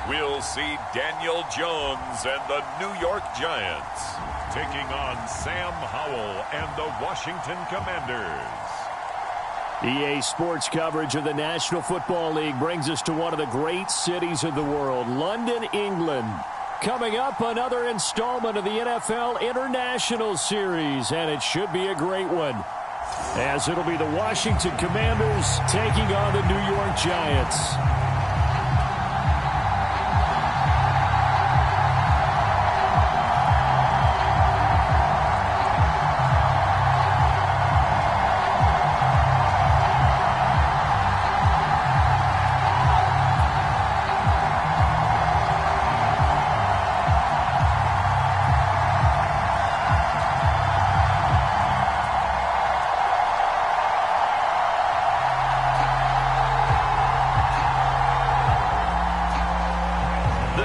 we'll see Daniel Jones and the New York Giants taking on Sam Howell and the Washington Commanders. EA Sports coverage of the National Football League brings us to one of the great cities of the world, London, England. Coming up, another installment of the NFL International Series, and it should be a great one, as it'll be the Washington Commanders taking on the New York Giants.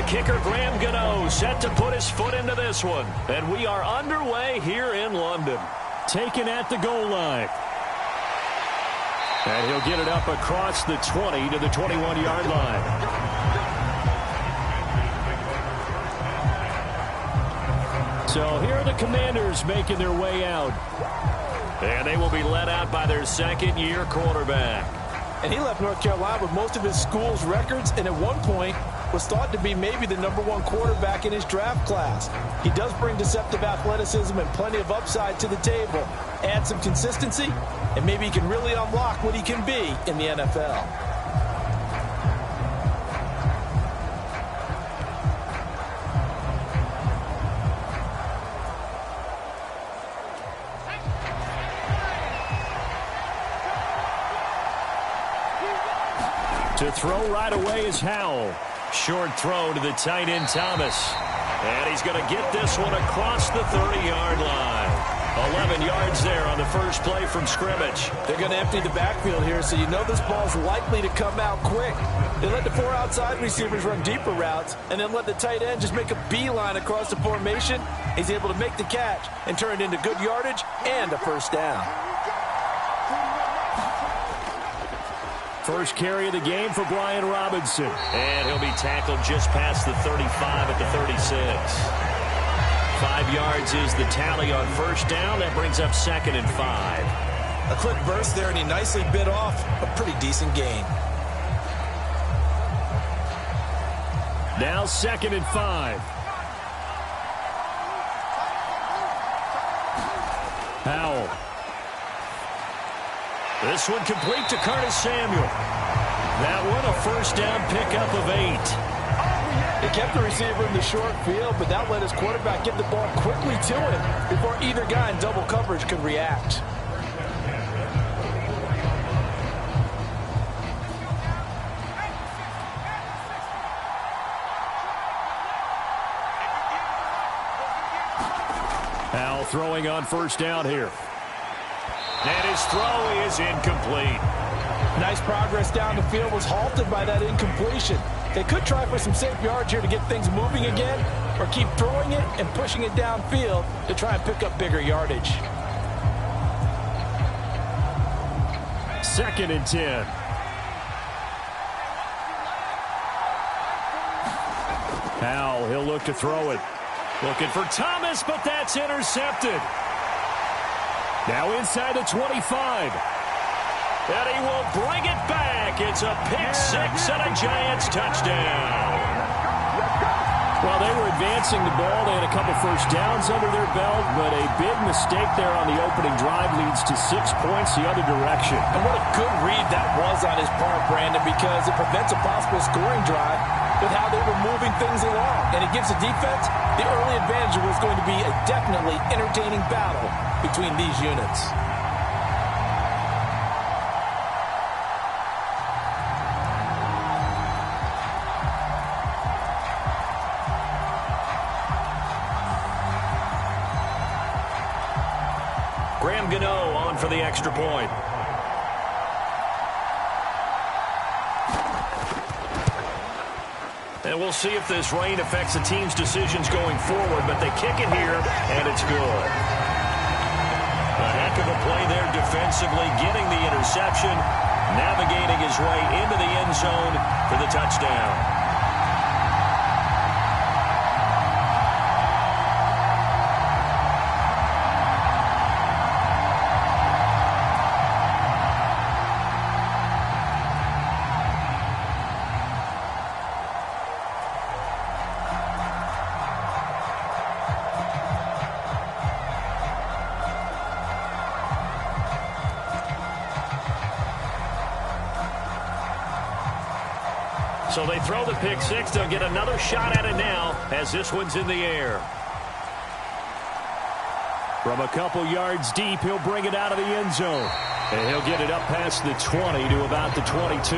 Kicker Graham Gano set to put his foot into this one. And we are underway here in London. Taken at the goal line. And he'll get it up across the 20 to the 21-yard line. So here are the Commanders making their way out. And they will be led out by their second-year quarterback. And he left North Carolina with most of his school's records, and at one point was thought to be maybe the #1 quarterback in his draft class. He does bring deceptive athleticism and plenty of upside to the table. Add some consistency, and maybe he can really unlock what he can be in the NFL. To throw right away is Howell. Short throw to the tight end, Thomas. And he's going to get this one across the 30-yard line. 11 yards there on the first play from scrimmage. They're going to empty the backfield here, so you know this ball's likely to come out quick. They let the 4 outside receivers run deeper routes, and then let the tight end just make a beeline across the formation. He's able to make the catch and turn it into good yardage and a first down. First carry of the game for Brian Robinson. And he'll be tackled just past the 35 at the 36. 5 yards is the tally on first down. That brings up 2nd and 5. A quick burst there, and he nicely bit off a pretty decent gain. Now 2nd and 5. Howell. This one complete to Curtis Samuel. That one a first down pickup of 8. They kept the receiver in the short field, but that let his quarterback get the ball quickly to him before either guy in double coverage could react. Howell throwing on first down here. And his throw is incomplete. Nice progress down the field was halted by that incompletion. They could try for some safe yards here to get things moving again, or keep throwing it and pushing it downfield to try and pick up bigger yardage. 2nd and 10. Howell, he'll look to throw it. Looking for Thomas, but that's intercepted. Now inside the 25. And he will bring it back. It's a pick 6 and a Giants touchdown. Well, they were advancing the ball. They had a couple first downs under their belt, but a big mistake there on the opening drive leads to 6 points the other direction. And what a good read that was on his part, Brandon, because it prevents a possible scoring drive with how they were moving things along. And it gives the defense the early advantage. It was going to be a definitely entertaining battle between these units. Graham Gano on for the extra point. And we'll see if this rain affects the team's decisions going forward, but they kick it here, and it's good. A heck of a play there defensively, getting the interception, navigating his way into the end zone for the touchdown. So they throw the pick six. They'll get another shot at it now as this one's in the air. From a couple yards deep, he'll bring it out of the end zone. And he'll get it up past the 20 to about the 22.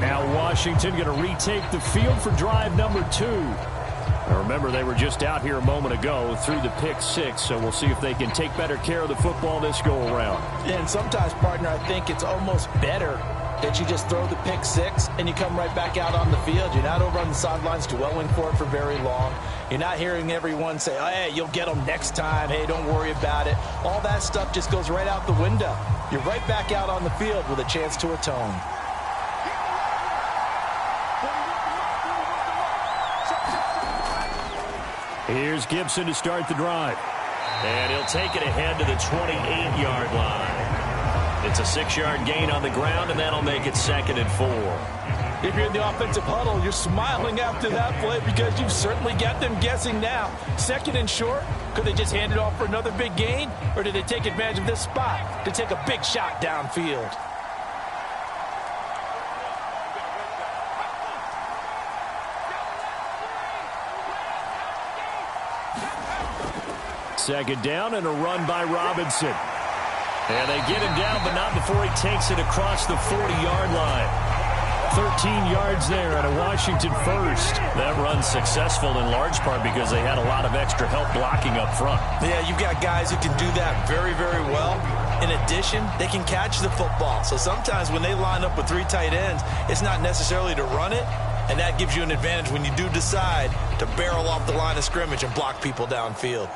Now Washington going to retake the field for drive number 2. Now remember, they were just out here a moment ago through the pick six, so we'll see if they can take better care of the football this go-around. And sometimes, partner, I think it's almost better that you just throw the pick six and you come right back out on the field. You're not over on the sidelines dwelling for it for very long. You're not hearing everyone say, oh, hey, you'll get them next time. Hey, don't worry about it. All that stuff just goes right out the window. You're right back out on the field with a chance to atone. Here's Gibson to start the drive. And he'll take it ahead to the 28-yard line. It's a 6-yard gain on the ground, and that'll make it 2nd and 4. If you're in the offensive huddle, you're smiling after that play because you've certainly got them guessing now. 2nd and short, could they just hand it off for another big gain? Or did they take advantage of this spot to take a big shot downfield? Second down and a run by Robinson. And they get him down, but not before he takes it across the 40-yard line. 13 yards there and a Washington first. That run's successful in large part because they had a lot of extra help blocking up front. Yeah, you've got guys who can do that very, very well. In addition, they can catch the football. So sometimes when they line up with 3 tight ends, it's not necessarily to run it, and that gives you an advantage when you do decide to barrel off the line of scrimmage and block people downfield.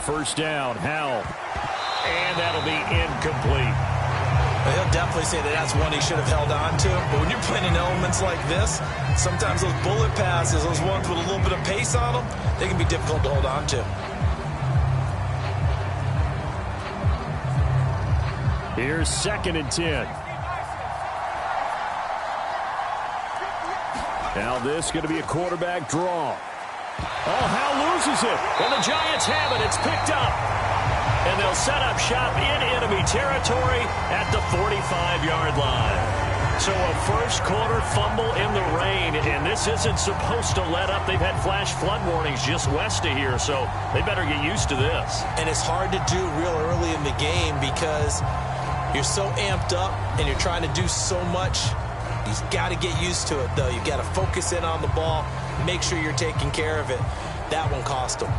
First down, Howell. And that'll be incomplete. He'll definitely say that that's one he should have held on to. But when you're playing in elements like this, sometimes those bullet passes, those ones with a little bit of pace on them, they can be difficult to hold on to. Here's 2nd and 10. Now this is going to be a quarterback draw. Oh, Howell loses it. And the Giants have it. It's picked up. And they'll set up shop in enemy territory at the 45-yard line. So a first-quarter fumble in the rain, and this isn't supposed to let up. They've had flash flood warnings just west of here, so they better get used to this. And it's hard to do real early in the game because you're so amped up and you're trying to do so much. You've got to get used to it, though. You've got to focus in on the ball, make sure you're taking care of it. That one cost them.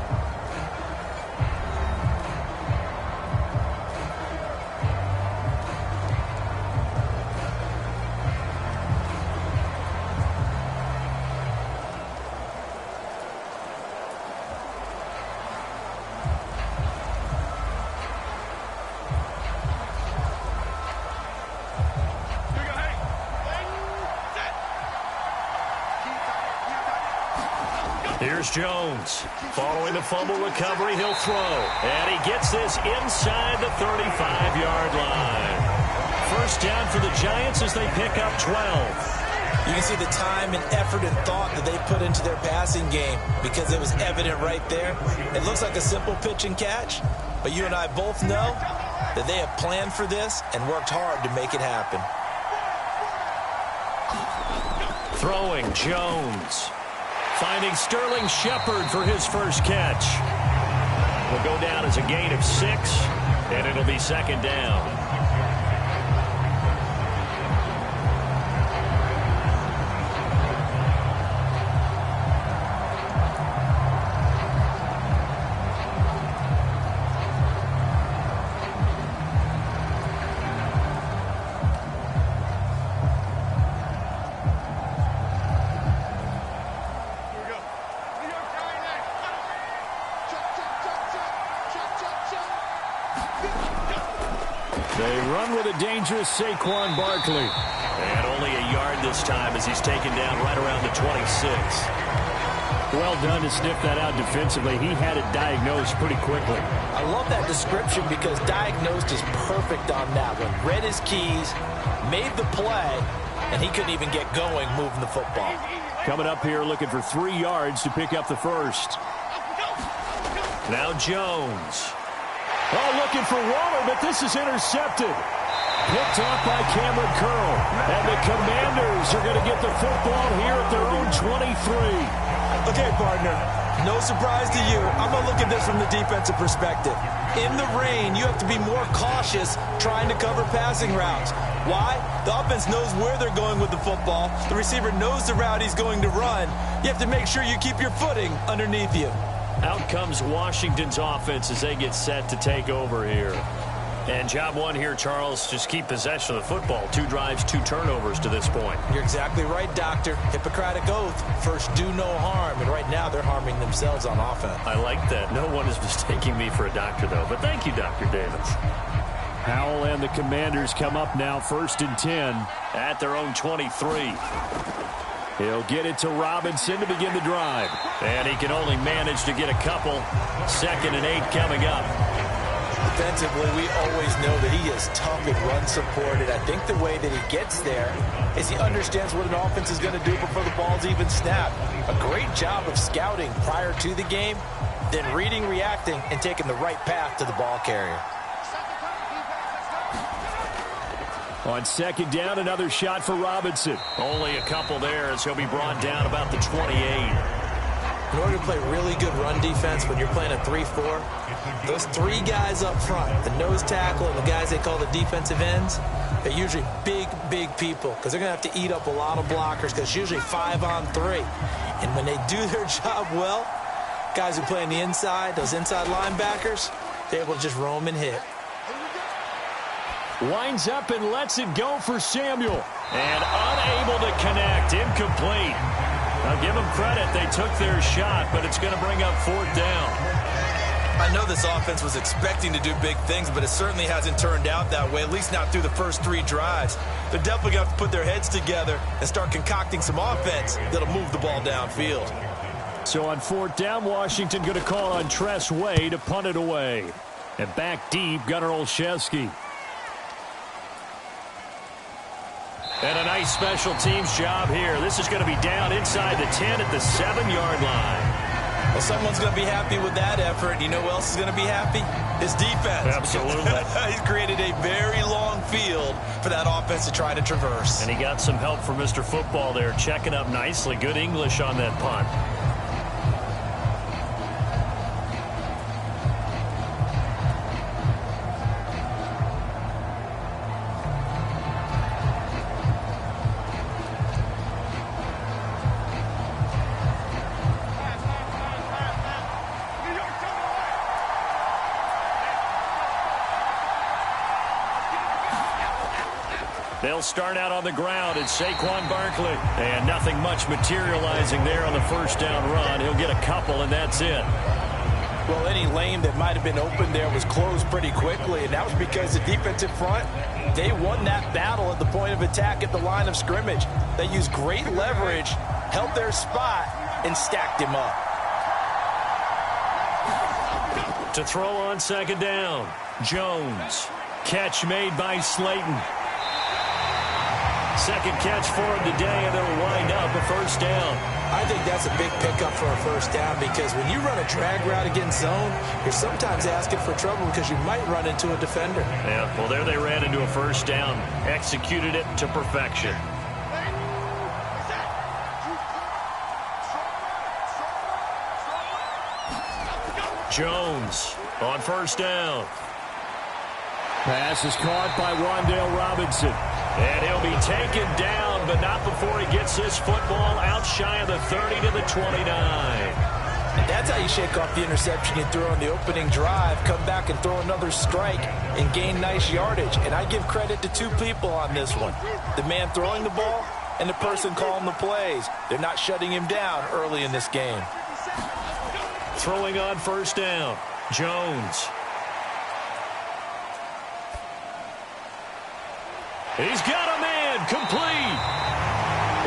Here's Jones. Following the fumble recovery, he'll throw. And he gets this inside the 35-yard line. First down for the Giants as they pick up 12. You can see the time and effort and thought that they put into their passing game because it was evident right there. It looks like a simple pitch and catch, but you and I both know that they have planned for this and worked hard to make it happen. Throwing Jones. Finding Sterling Shepard for his first catch. Will go down as a gain of 6, and it'll be 2nd down. They run with a dangerous Saquon Barkley. And only a yard this time as he's taken down right around the 26. Well done to sniff that out defensively. He had it diagnosed pretty quickly. I love that description because diagnosed is perfect on that one. Read his keys, made the play, and he couldn't even get going moving the football. Coming up here looking for 3 yards to pick up the first. Now Jones. Oh, looking for Waller, but this is intercepted. Picked off by Cameron Curl. And the Commanders are going to get the football here at their own 23. Okay, partner, no surprise to you. I'm going to look at this from the defensive perspective. In the rain, you have to be more cautious trying to cover passing routes. Why? The offense knows where they're going with the football. The receiver knows the route he's going to run. You have to make sure you keep your footing underneath you. Out comes Washington's offense as they get set to take over here. And job one here, Charles, just keep possession of the football. 2 drives, 2 turnovers to this point. You're exactly right, Doctor. Hippocratic oath. First, do no harm. And right now, they're harming themselves on offense. I like that. No one is mistaking me for a doctor, though. But thank you, Dr. Davis. Howell and the Commanders come up now, 1st and 10 at their own 23. He'll get it to Robinson to begin the drive. And he can only manage to get a couple. 2nd and 8 coming up. Defensively, we always know that he is tough and run supported. I think the way that he gets there is he understands what an offense is going to do before the ball's even snapped. A great job of scouting prior to the game, then reading, reacting, and taking the right path to the ball carrier. On 2nd down, another shot for Robinson. Only a couple there as he'll be brought down about the 28. In order to play really good run defense when you're playing a 3-4, those 3 guys up front, the nose tackle and the guys they call the defensive ends, they're usually big, big people because they're going to have to eat up a lot of blockers because it's usually 5 on 3. And when they do their job well, guys who play on the inside, those inside linebackers, they're able to just roam and hit. Winds up and lets it go for Samuel. And unable to connect. Incomplete. I'll give them credit. They took their shot, but it's going to bring up 4th down. I know this offense was expecting to do big things, but it certainly hasn't turned out that way, at least not through the first 3 drives. They're definitely going to have to put their heads together and start concocting some offense that'll move the ball downfield. So on 4th down, Washington going to call on Tress Way to punt it away. And back deep, Gunnar Olszewski. And a nice special teams job here. This is going to be down inside the 10 at the 7-yard line. Well, someone's going to be happy with that effort. You know who else is going to be happy? His defense. Absolutely. He's created a very long field for that offense to try to traverse. And he got some help from Mr. Football there, checking up nicely. Good English on that punt. They'll start out on the ground. It's Saquon Barkley. And nothing much materializing there on the 1st down run. He'll get a couple, and that's it. Well, any lane that might have been open there was closed pretty quickly, and that was because the defensive front, they won that battle at the point of attack at the line of scrimmage. They used great leverage, held their spot, and stacked him up. To throw on 2nd down, Jones. Catch made by Slayton. 2nd catch for him today, and they'll wind up a 1st down. I think that's a big pickup for a 1st down because when you run a drag route against zone, you're sometimes asking for trouble because you might run into a defender. Yeah, well, there they ran into a 1st down. Executed it to perfection. Jones on 1st down. Pass is caught by Wan'Dale Robinson. And he'll be taken down, but not before he gets this football out shy of the 30 to the 29. And that's how you shake off the interception you threw on the opening drive, come back and throw another strike and gain nice yardage. And I give credit to 2 people on this one. The man throwing the ball and the person calling the plays. They're not shutting him down early in this game. Throwing on 1st down, Jones. He's got a man, complete.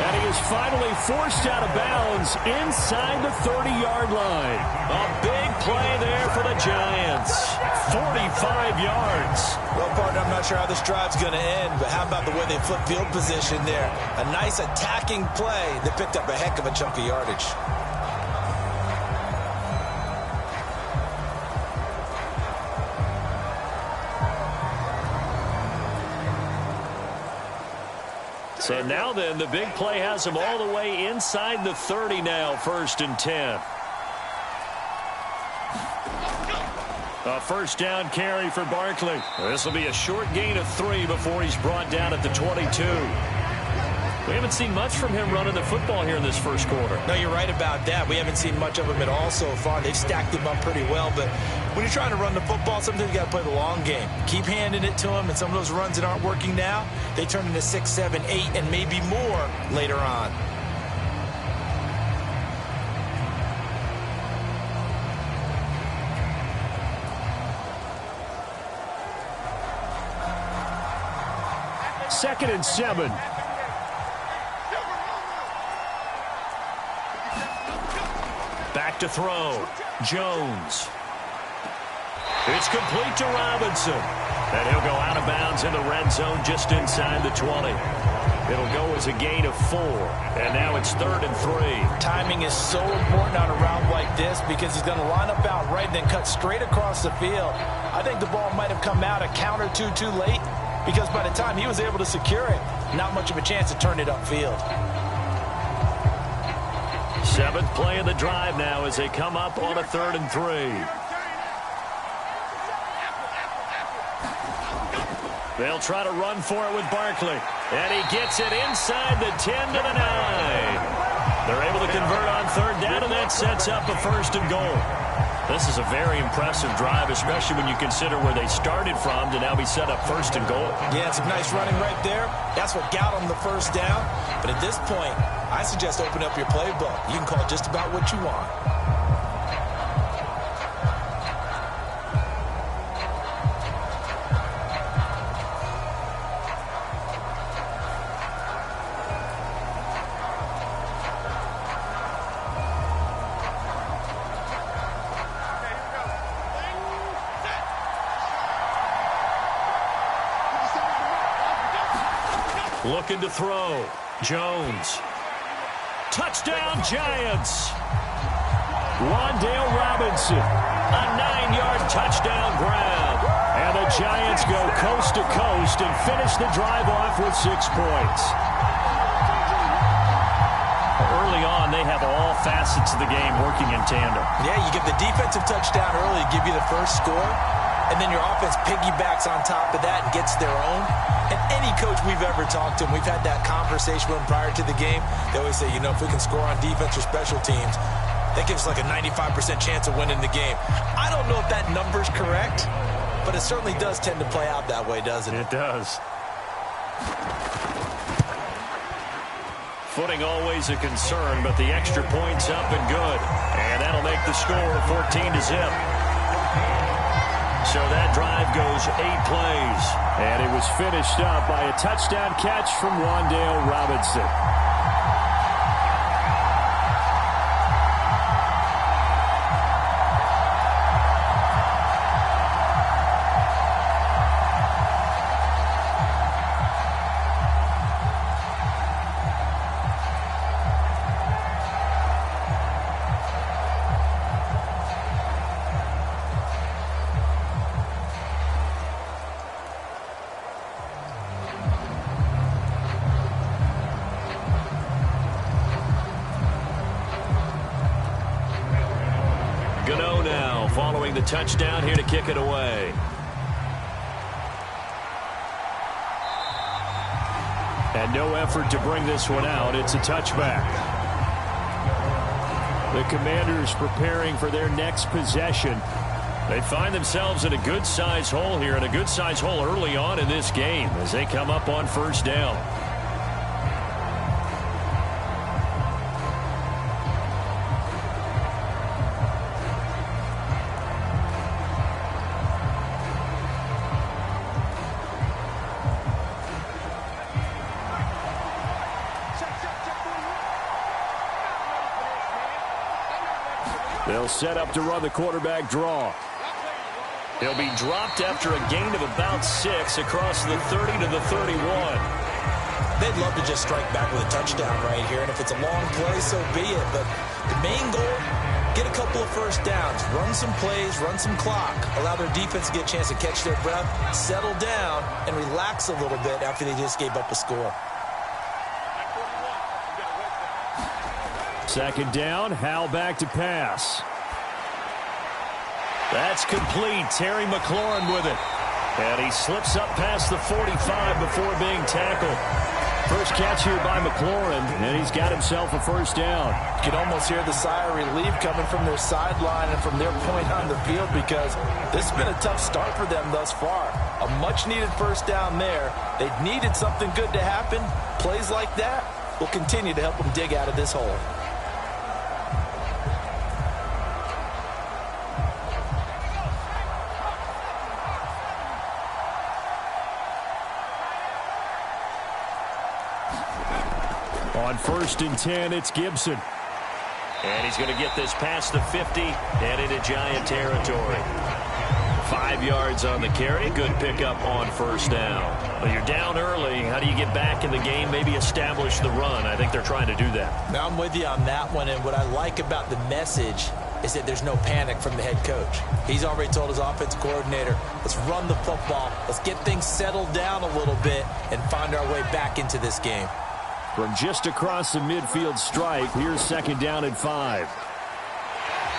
And he is finally forced out of bounds inside the 30-yard line. A big play there for the Giants. 45 yards. Well, partner, I'm not sure how this drive's going to end, but how about the way they flip field position there? A nice attacking play that picked up a heck of a chunk of yardage. So now then, the big play has him all the way inside the 30 now, 1st and 10. A first down carry for Barkley. This will be a short gain of 3 before he's brought down at the 22. We haven't seen much from him running the football here in this first quarter. No, you're right about that. We haven't seen much of him at all so far. They've stacked him up pretty well, but when you're trying to run the football, sometimes you got to play the long game. Keep handing it to him, and some of those runs that aren't working now, they turn into 6, 7, 8, and maybe more later on. Second and 7. Back to throw. Jones. It's complete to Robinson. And he'll go out of bounds in the red zone just inside the 20. It'll go as a gain of 4. And now it's 3rd and 3. Timing is so important on a route like this because he's going to line up out right and then cut straight across the field. I think the ball might have come out a count or two too late because by the time he was able to secure it, not much of a chance to turn it upfield. 7th play of the drive now as they come up on a 3rd and 3. They'll try to run for it with Barkley. And he gets it inside the 10 to the 9. They're able to convert on 3rd down, and that sets up a 1st and goal. This is a very impressive drive, especially when you consider where they started from to now be set up 1st and goal. Yeah, some nice running right there. That's what got them the first down. But at this point, I suggest open up your playbook. You can call just about what you want. Looking to throw. Jones. Touchdown, Giants. Wandale Robinson. A 9-yard touchdown grab. And the Giants go coast to coast and finish the drive off with 6 points. Early on, they have all facets of the game working in tandem. Yeah, you give the defensive touchdown early to give you the first score, and then your offense piggybacks on top of that and gets their own. And any coach we've ever talked to, and we've had that conversation with them prior to the game, they always say, you know, if we can score on defense or special teams, that gives us like a 95% chance of winning the game. I don't know if that number's correct, but it certainly does tend to play out that way, doesn't it? It does. Footing always a concern, but the extra point's up and good. And that'll make the score 14 to zip. So that drive goes 8 plays. And it was finished up by a touchdown catch from Wandale Robinson. Gano now following the touchdown here to kick it away. And no effort to bring this one out. It's a touchback. The Commanders preparing for their next possession. They find themselves in a good-sized hole here, and a good-sized hole early on in this game as they come up on first down. They'll set up to run the quarterback draw. He'll be dropped after a gain of about 6 across the 30 to the 31. They'd love to just strike back with a touchdown right here, and if it's a long play, so be it. But the main goal, get a couple of first downs, run some plays, run some clock, allow their defense to get a chance to catch their breath, settle down, and relax a little bit after they just gave up a score. Second down, Howell back to pass. That's complete. Terry McLaurin with it. And he slips up past the 45 before being tackled. First catch here by McLaurin, and he's got himself a first down. You can almost hear the sigh of relief coming from their sideline and from their point on the field, because this has been a tough start for them thus far. A much-needed first down there. They needed something good to happen. Plays like that will continue to help them dig out of this hole. On 1st and 10, it's Gibson. And he's going to get this past the 50 and into Giant territory. 5 yards on the carry. Good pickup on first down. Well, you're down early. How do you get back in the game? Maybe establish the run. I think they're trying to do that. Now, I'm with you on that one, and what I like about the message is that there's no panic from the head coach. He's already told his offensive coordinator, let's run the football. Let's get things settled down a little bit and find our way back into this game. From just across the midfield stripe, here's second down and 5.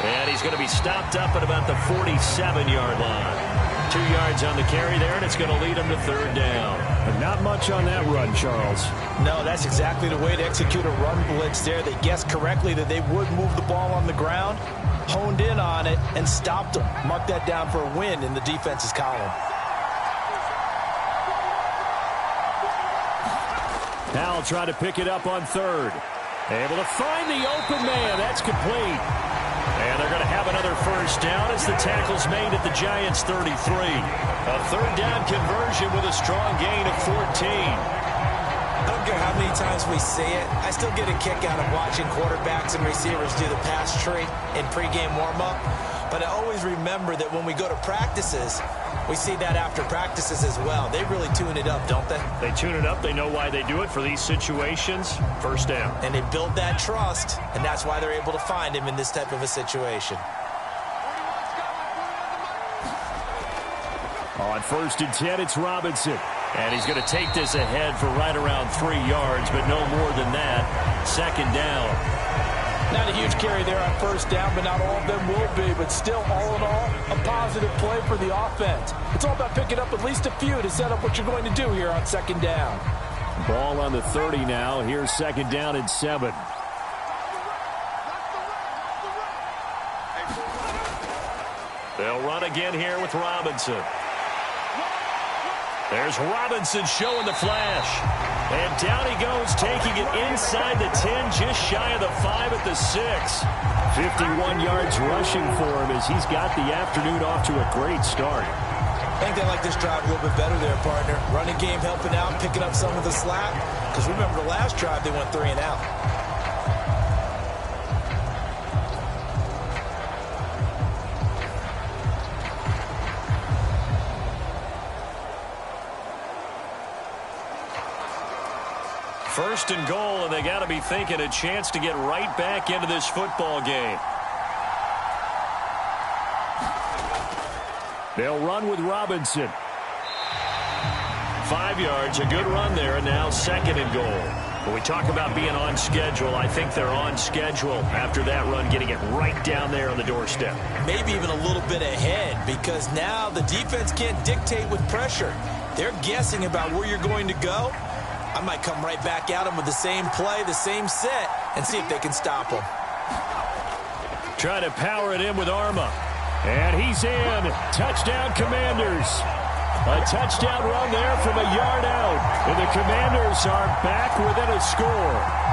And he's going to be stopped up at about the 47-yard line. 2 yards on the carry there, and it's going to lead him to third down. And not much on that run, Charles. No, that's exactly the way to execute a run blitz there. They guessed correctly that they would move the ball on the ground, honed in on it, and stopped them. Mark that down for a win in the defense's column. Howell trying to pick it up on third. Able to find the open man. That's complete. And they're going to have another first down as the tackle's made at the Giants' 33. A third down conversion with a strong gain of 14. I don't care how many times we say it, I still get a kick out of watching quarterbacks and receivers do the pass tree in pregame warm-up. But I always remember that when we go to practices, we see that after practices as well. They really tune it up, don't they? They tune it up. They know why they do it for these situations. First down. And they build that trust, and that's why they're able to find him in this type of a situation. On 1st and 10, it's Robinson. And he's going to take this ahead for right around 3 yards, but no more than that. Second down. Not a huge carry there on first down, but not all of them will be. But still, all in all, a positive play for the offense. It's all about picking up at least a few to set up what you're going to do here on second down. Ball on the 30 now. Here's second down and 7. They'll run again here with Robinson. There's Robinson showing the flash. And down he goes, taking it inside the 10, just shy of the 5 at the 6. 51 yards rushing for him as he's got the afternoon off to a great start. I think they like this drive a little bit better there, partner. Running game helping out, picking up some of the slack. Because remember the last drive, they went 3 and out. First and goal, and they got to be thinking a chance to get right back into this football game. They'll run with Robinson. 5 yards, a good run there, and now second and goal. When we talk about being on schedule, I think they're on schedule after that run, getting it right down there on the doorstep. Maybe even a little bit ahead, because now the defense can't dictate with pressure. They're guessing about where you're going to go. I might come right back at them with the same play, the same set, and see if they can stop them. Try to power it in with Arma. And he's in. Touchdown, Commanders. A touchdown run there from a yard out. And the Commanders are back within a score.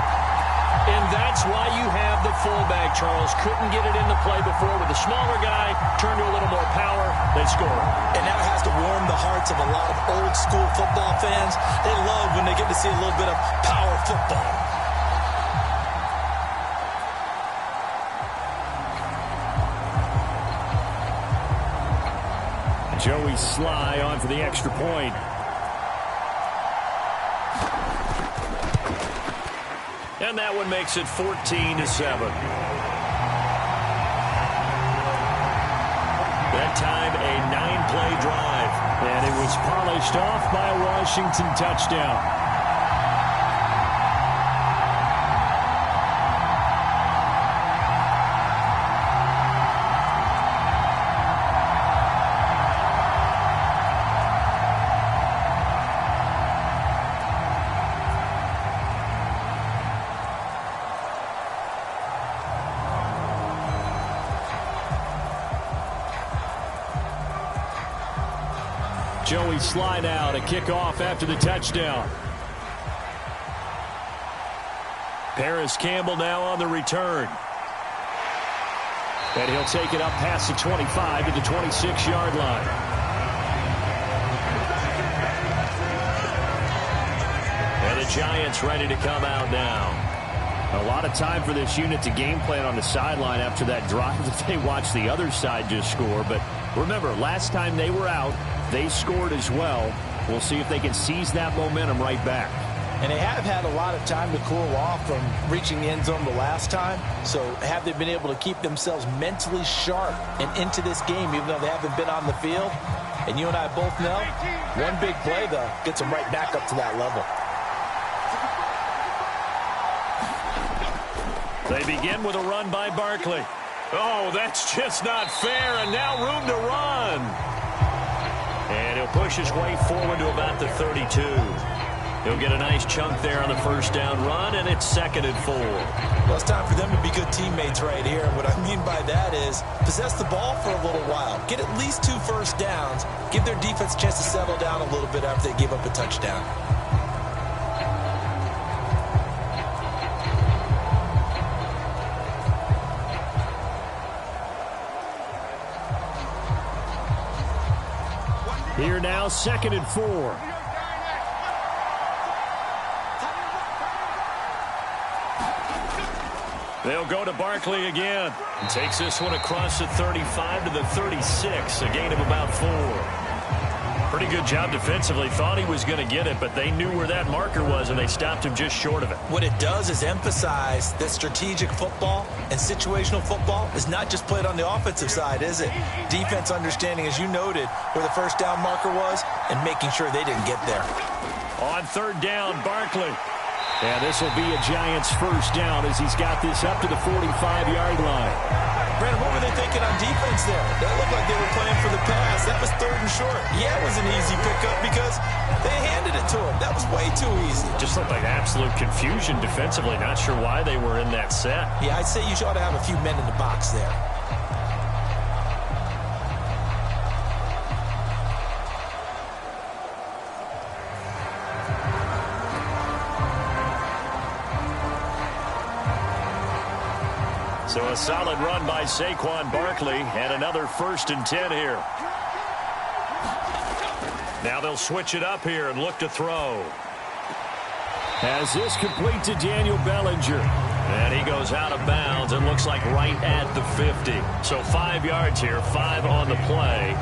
And that's why you have the fullback, Charles. Couldn't get it into play before with the smaller guy. Turned to a little more power. They score. And that has to warm the hearts of a lot of old-school football fans. They love when they get to see a little bit of power football. Joey Sly on for the extra point. And that one makes it 14-7. That time, a 9-play drive. And it was polished off by a Washington touchdown. Joey Sly now to kick off after the touchdown. Paris Campbell now on the return. And he'll take it up past the 25 to the 26-yard line. And the Giants ready to come out now. A lot of time for this unit to game plan on the sideline after that drive that they watched the other side just score. But remember, last time they were out, they scored as well. We'll see if they can seize that momentum right back. And they have had a lot of time to cool off from reaching the end zone the last time. So have they been able to keep themselves mentally sharp and into this game, even though they haven't been on the field? And you and I both know, one big play, though, gets them right back up to that level. They begin with a run by Barkley. Oh, that's just not fair, and now room to run. And he'll push his way forward to about the 32. He'll get a nice chunk there on the first down run, and it's 2nd and 4. Well, it's time for them to be good teammates right here. What I mean by that is possess the ball for a little while. Get at least 2 first downs. Give their defense a chance to settle down a little bit after they give up a touchdown. Here now, 2nd and 4. They'll go to Barkley again. And takes this one across the 35 to the 36, a gain of about 4. Pretty good job defensively. Thought he was going to get it, but they knew where that marker was, and they stopped him just short of it. What it does is emphasize that strategic football and situational football is not just played on the offensive side, is it? Defense understanding, as you noted, where the first down marker was and making sure they didn't get there. On 3rd down, Barkley. And this will be a Giants first down as he's got this up to the 45-yard line. Brandon, what were they thinking on defense there? That looked like they were playing for the pass. That was 3rd and short. Yeah, it was an easy pickup because they handed it to him. That was way too easy. Just looked like absolute confusion defensively. Not sure why they were in that set. Yeah, I'd say you ought to have a few men in the box there. So a solid run by Saquon Barkley and another 1st and 10 here. Now they'll switch it up here and look to throw. As this complete to Daniel Bellinger. And he goes out of bounds and looks like right at the 50. So 5 yards here, 5 on the play.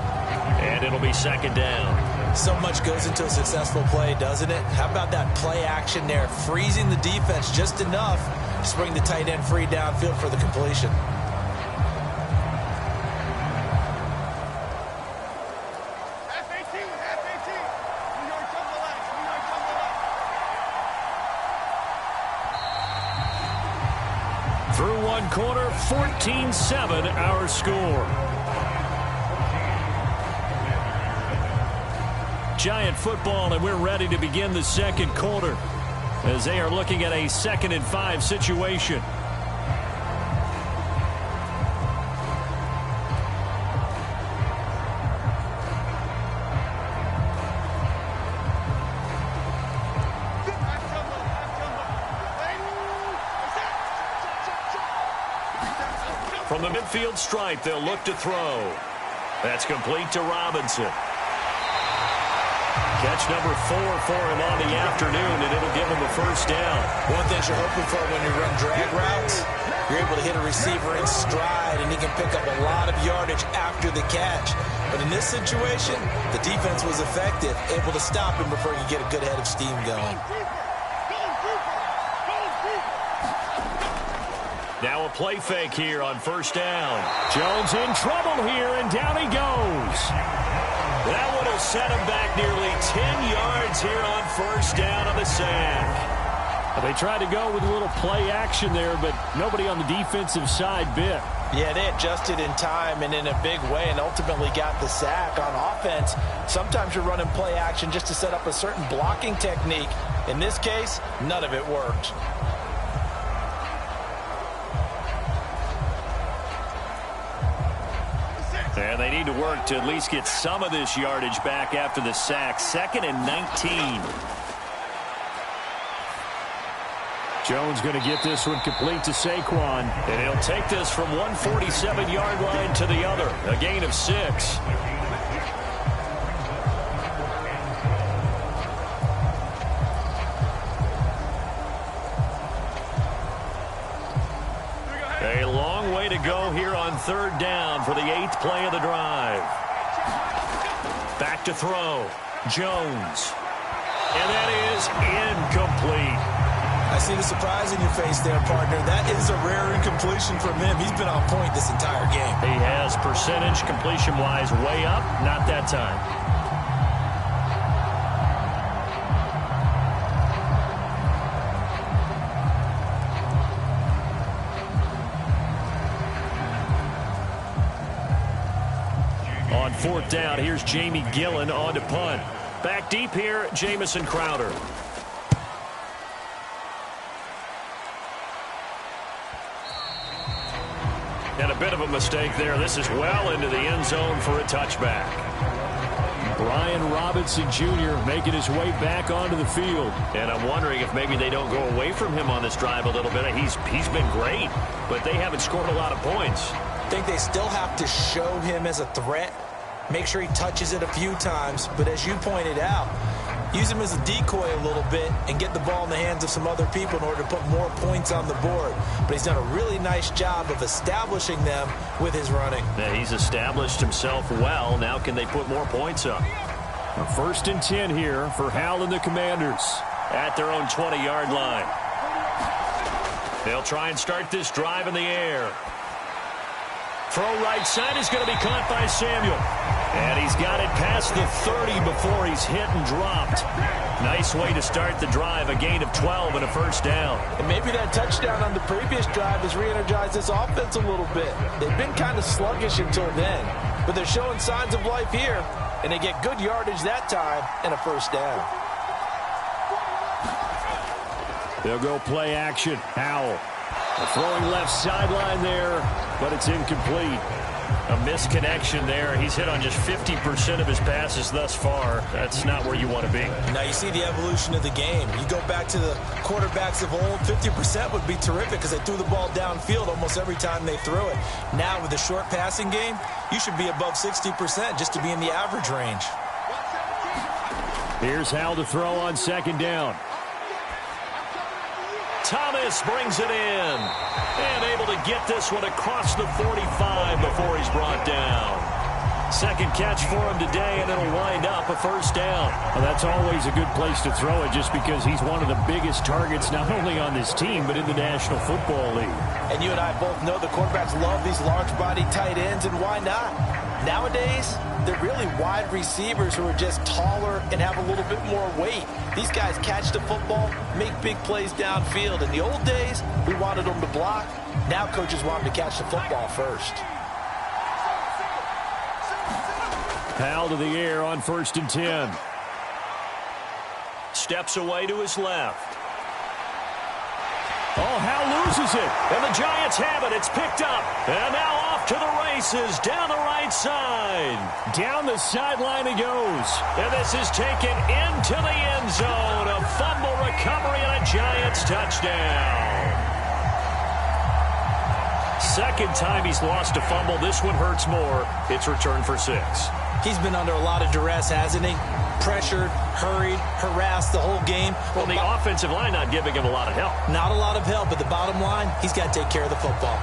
And it'll be 2nd down. So much goes into a successful play, doesn't it? How about that play action there? Freezing the defense just enough to bring the tight end free downfield for the completion. Through one quarter, 14-7 our score. Giant football, and we're ready to begin the 2nd quarter as they are looking at a 2nd and 5 situation. From the midfield stripe, they'll look to throw. That's complete to Robinson. Catch number 4 for him on the afternoon, and it'll give him a first down. One thing you're hoping for when you run drag routes, you're able to hit a receiver in stride, and he can pick up a lot of yardage after the catch. But in this situation, the defense was effective, able to stop him before he could get a good head of steam going. Now a play fake here on first down. Jones in trouble here, and down he goes. That one will set him back nearly 10 yards here on first down on the sack. They tried to go with a little play action there, but nobody on the defensive side bit. Yeah, they adjusted in time and in a big way and ultimately got the sack. On offense, sometimes you're running play action just to set up a certain blocking technique. In this case, none of it worked. And they need to work to at least get some of this yardage back after the sack. 2nd and 19. Jones going to get this one complete to Saquon. And he'll take this from 147-yard line to the other. A gain of 6. A long way to go here on 3rd down for the 8th play of the drive. Back to throw. Jones. And that is incomplete. I see the surprise in your face there, partner. That is a rare incompletion from him. He's been on point this entire game. He has percentage completion-wise way up. Not that time. On 4th down, here's Jamie Gillen on to punt. Back deep here, Jamison Crowder. And a bit of a mistake there. This is well into the end zone for a touchback. Brian Robinson Jr. making his way back onto the field. And I'm wondering if maybe they don't go away from him on this drive a little bit. He's been great, but they haven't scored a lot of points. I think they still have to show him as a threat. Make sure he touches it a few times. But as you pointed out, use him as a decoy a little bit and get the ball in the hands of some other people in order to put more points on the board. But he's done a really nice job of establishing them with his running. Yeah, he's established himself well. Now can they put more points up? A 1st and 10 here for Hal and the Commanders at their own 20-yard line. They'll try and start this drive in the air. Throw right side is going to be caught by Samuel. And he's got it past the 30 before he's hit and dropped. Nice way to start the drive, a gain of 12 and a first down. And maybe that touchdown on the previous drive has re-energized this offense a little bit. They've been kind of sluggish until then, but they're showing signs of life here, and they get good yardage that time and a first down. They'll go play action. Howell. Throwing left sideline there, but it's incomplete. A misconnection there. He's hit on just 50% of his passes thus far. That's not where you want to be. Now you see the evolution of the game. You go back to the quarterbacks of old, 50% would be terrific because they threw the ball downfield almost every time they threw it. Now with the short passing game, you should be above 60% just to be in the average range. Here's Hal to throw on 2nd down. Thomas brings it in. And able to get this one across the 45 before he's brought down. 2nd catch for him today, and it'll wind up a first down. Well, that's always a good place to throw it just because he's one of the biggest targets not only on this team but in the National Football League. And you and I both know the quarterbacks love these large-body tight ends, and why not? Nowadays, they're really wide receivers who are just taller and have a little bit more weight. These guys catch the football, make big plays downfield. In the old days, we wanted them to block. Now coaches want them to catch the football first. Hal to the air on 1st and 10. Steps away to his left. Oh, Hal loses it. And the Giants have it. It's picked up. And now off to the races down the right side. Down the sideline he goes. And this is taken into the end zone. A fumble recovery and a Giants touchdown. 2nd time he's lost a fumble. This one hurts more. It's returned for 6. He's been under a lot of duress, hasn't he? Pressured, hurried, harassed the whole game. Well, the offensive line not giving him a lot of help. Not a lot of help, but the bottom line, he's got to take care of the football.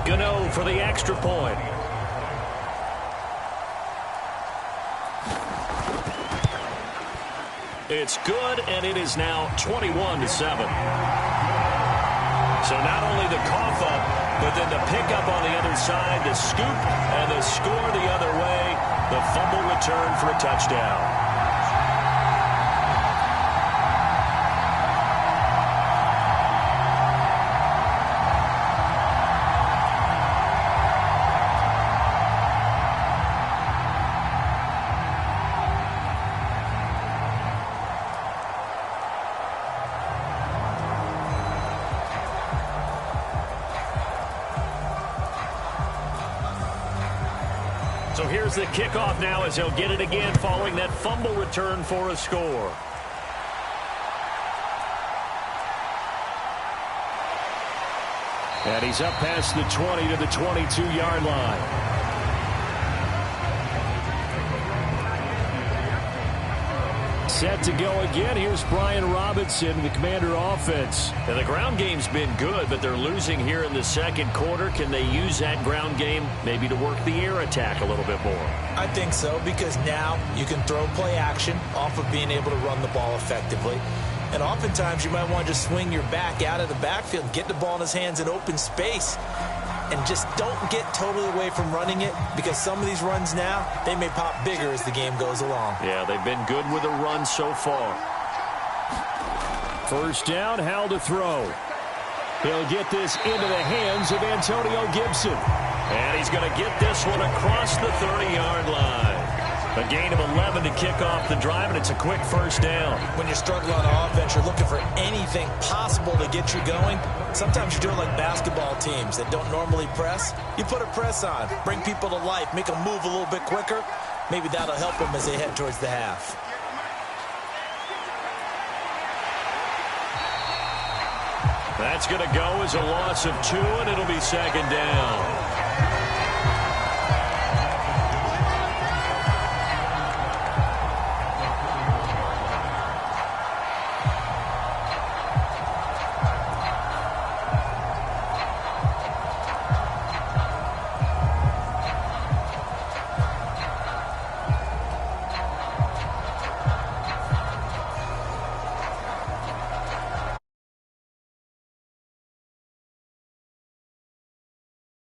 Gano for the extra point. It's good, and it is now 21-7. So not only the cough up, but then the pickup on the other side, the scoop, and the score the other way, the fumble return for a touchdown. So here's the kickoff now as he'll get it again following that fumble return for a score. And he's up past the 20 to the 22-yard line. Set to go again. Here's Brian Robinson, the Commander offense. And the ground game's been good, but they're losing here in the second quarter. Can they use that ground game maybe to work the air attack a little bit more? I think so, because now you can throw play action off of being able to run the ball effectively. And oftentimes you might want to just swing your back out of the backfield, get the ball in his hands in open space, and just don't get totally away from running it, because some of these runs now, they may pop bigger as the game goes along. Yeah, they've been good with a run so far. First down, Howell to throw. He'll get this into the hands of Antonio Gibson. And he's going to get this one across the 30-yard line. A gain of 11 to kick off the drive, and it's a quick first down. When you're struggling on offense, you're looking for anything possible to get you going. Sometimes you're doing like basketball teams that don't normally press. You put a press on, bring people to life, make them move a little bit quicker. Maybe that'll help them as they head towards the half. That's going to go as a loss of 2, and it'll be second down.